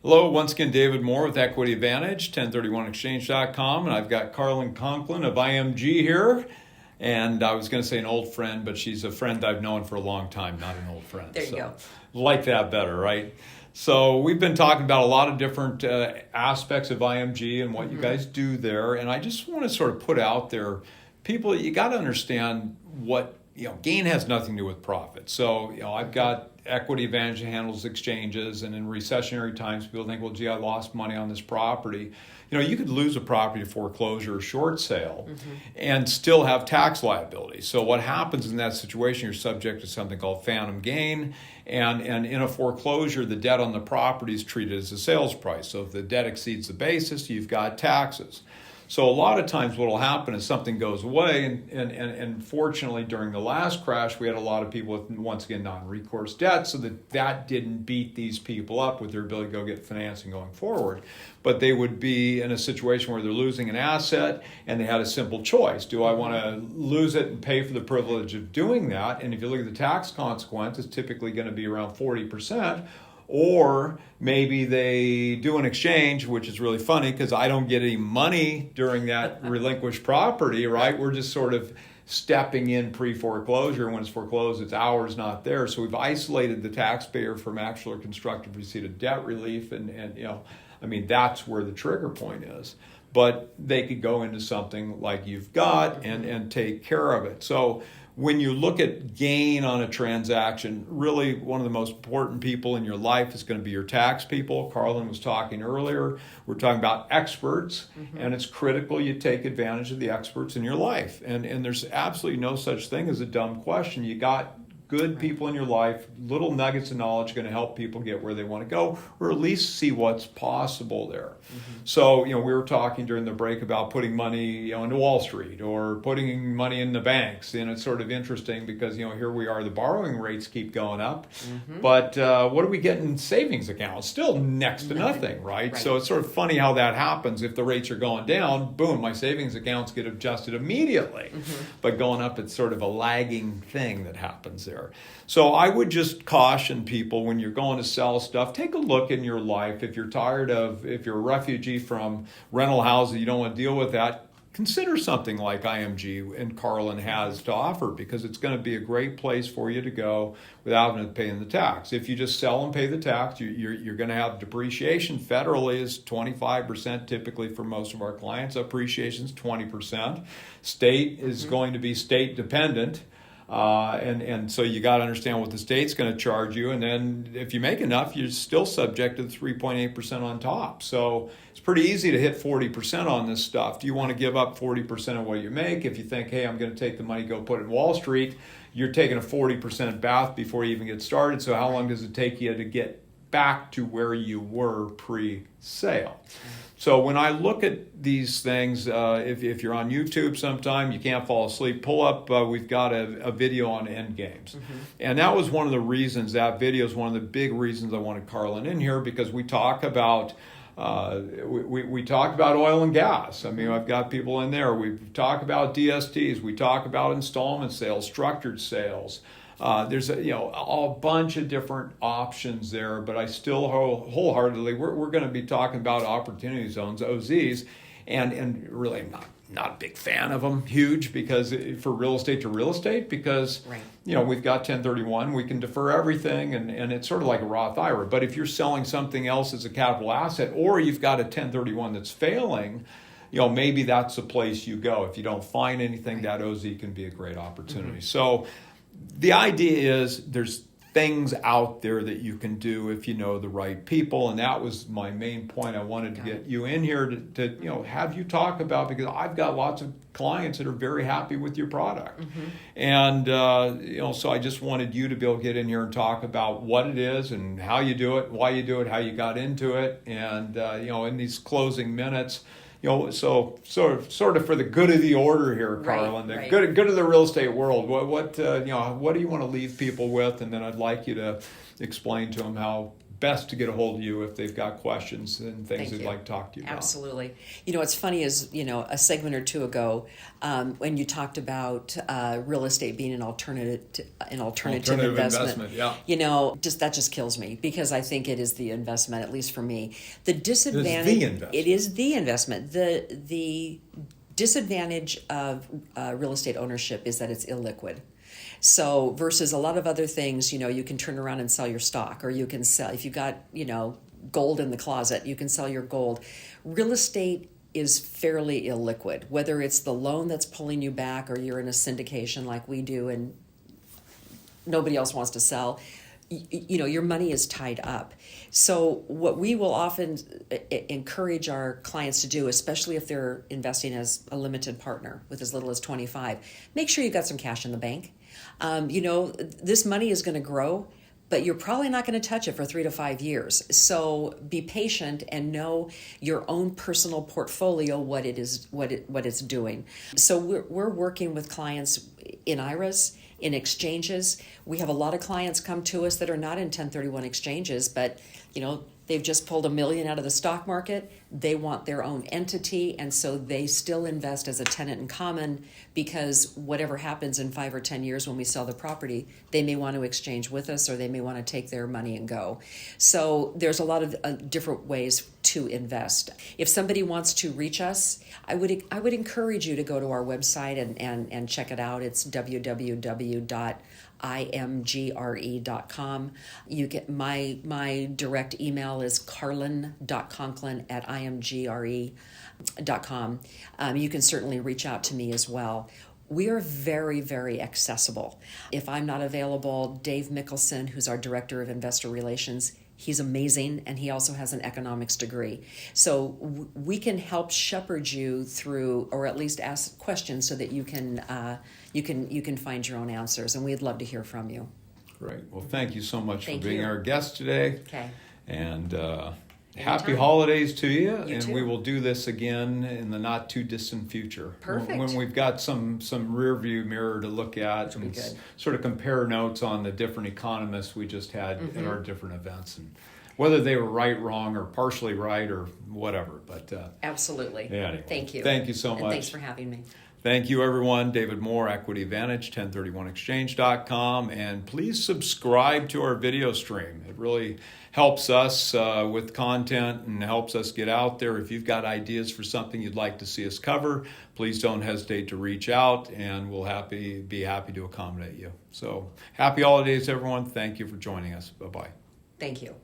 Hello, once again, David Moore with Equity Advantage, 1031exchange.com, and I've got Karlin Conklin of IMG here. And I was going to say an old friend, but she's a friend I've known for a long time, not an old friend. There you go. Like that better, right? So we've been talking about a lot of different aspects of IMG and what you guys do there. And I just want to sort of put out there, people, you got to understand what, gain has nothing to do with profit. So, I've got Equity Advantage that handles exchanges, and in recessionary times, people think, well, gee, I lost money on this property. You could lose a property to foreclosure or short sale and still have tax liability. So what happens in that situation, you're subject to something called phantom gain, and in a foreclosure, the debt on the property is treated as a sales price. So if the debt exceeds the basis, you've got taxes. So a lot of times what will happen is something goes away, and fortunately during the last crash, we had a lot of people with, once again, non-recourse debt, so that didn't beat these people up with their ability to go get financing going forward. But they would be in a situation where they're losing an asset, and they had a simple choice. Do I want to lose it and pay for the privilege of doing that? And if you look at the tax consequence, it's typically going to be around 40%. Or maybe they do an exchange, which is really funny because I don't get any money during that relinquished property, right? We're just sort of stepping in pre-foreclosure. When it's foreclosed, it's ours, not theirs. So we've isolated the taxpayer from actual or constructive receipt of debt relief. And that's where the trigger point is. But they could go into something like you've got and take care of it. So when you look at gain on a transaction, really one of the most important people in your life is going to be your tax people. Karlin was talking earlier. We're talking about experts, and it's critical you take advantage of the experts in your life. And there's absolutely no such thing as a dumb question. You got good people in your life, little nuggets of knowledge going to help people get where they want to go, or at least see what's possible there. So, we were talking during the break about putting money, into Wall Street or putting money in the banks. And it's sort of interesting because, here we are, the borrowing rates keep going up. But what do we get in savings accounts? Still next to nothing, right? So it's sort of funny how that happens. If the rates are going down, boom, my savings accounts get adjusted immediately. But going up, it's sort of a lagging thing that happens there. So I would just caution people when you're going to sell stuff, take a look in your life. If you're if you're a refugee from rental houses, you don't want to deal with that, consider something like IMG and Karlin has to offer, because it's going to be a great place for you to go without having to pay the tax. If you just sell and pay the tax, you're going to have depreciation. Federally is 25% typically for most of our clients. Appreciation is 20%. State is going to be state dependent. And so you got to understand what the state's going to charge you. And then if you make enough, you're still subject to the 3.8% on top. So it's pretty easy to hit 40% on this stuff. Do you want to give up 40% of what you make? If you think, hey, I'm going to take the money, go put it in Wall Street, you're taking a 40% bath before you even get started. So how long does it take you to get back to where you were pre-sale? So when I look at these things, if you're on YouTube sometime, you can't fall asleep, pull up, we've got a video on end games. And that was one of the reasons, that video is one of the big reasons I wanted Karlin in here, because we talk about we talk about oil and gas. I've got people in there. We talk about DSTs. We talk about installment sales, structured sales. There's a bunch of different options there, but I still wholeheartedly, we're going to be talking about opportunity zones, OZs, and really not a big fan of them, huge, because for real estate to real estate, because we've got 1031, we can defer everything, and it's sort of like a Roth IRA. But if you're selling something else as a capital asset, or you've got a 1031 that's failing, maybe that's the place you go. If you don't find anything, that OZ can be a great opportunity. So the idea is there's things out there that you can do if you know the right people, and that was my main point. I wanted to get you in here to have you talk about, because I've got lots of clients that are very happy with your product, and so I just wanted you to be able to get in here and talk about what it is and how you do it, why you do it, how you got into it, and in these closing minutes. So sort of for the good of the order here, Karlin, the good of the real estate world. What do you want to leave people with? And then I'd like you to explain to them how best to get a hold of you if they've got questions and things Thank they'd you. like to talk to you about. Absolutely. What's funny is, a segment or two ago, when you talked about real estate being an alternative investment. Yeah. That just kills me, because I think it is the investment, at least for me. The disadvantage. It is the investment. The disadvantage of real estate ownership is that it's illiquid. So versus a lot of other things, you can turn around and sell your stock, or you can sell, if you've got, gold in the closet, you can sell your gold. Real estate is fairly illiquid, whether it's the loan that's pulling you back, or you're in a syndication like we do and nobody else wants to sell. Your money is tied up. So what we will often encourage our clients to do, especially if they're investing as a limited partner with as little as 25, make sure you've got some cash in the bank. This money is going to grow, but you're probably not going to touch it for 3 to 5 years. So be patient and know your own personal portfolio, what it's doing. So we're working with clients in IRAs, in exchanges. We have a lot of clients come to us that are not in 1031 exchanges, but they've just pulled $1 million out of the stock market. They want their own entity, and so they still invest as a tenant in common, because whatever happens in 5 or 10 years when we sell the property, they may want to exchange with us, or they may want to take their money and go. So there's a lot of different ways to invest. If somebody wants to reach us, I would encourage you to go to our website and check it out. It's www.imgre.com. You get my direct email is karlin.conklin@imgre.com. You can certainly reach out to me as well. We are very, very accessible. If I'm not available, Dave Mickelson, who's our Director of Investor Relations, he's amazing, and he also has an economics degree. So we can help shepherd you through, or at least ask questions so that you can find your own answers, and we'd love to hear from you. Great. Well, thank you so much for being you. our guest today. Okay. And happy holidays to you. And too. we will do this again in the not too distant future. Perfect. When we've got some rear view mirror to look at and sort of compare notes on the different economists we just had at our different events, and whether they were right, wrong, or partially right, or whatever. But absolutely. Anyway, Thank you. Thank you so much. And thanks for having me. Thank you, everyone. David Moore, Equity Advantage, 1031exchange.com. And please subscribe to our video stream. It really helps us with content and helps us get out there. If you've got ideas for something you'd like to see us cover, please don't hesitate to reach out, and we'll be happy to accommodate you. So happy holidays, everyone. Thank you for joining us. Bye-bye. Thank you.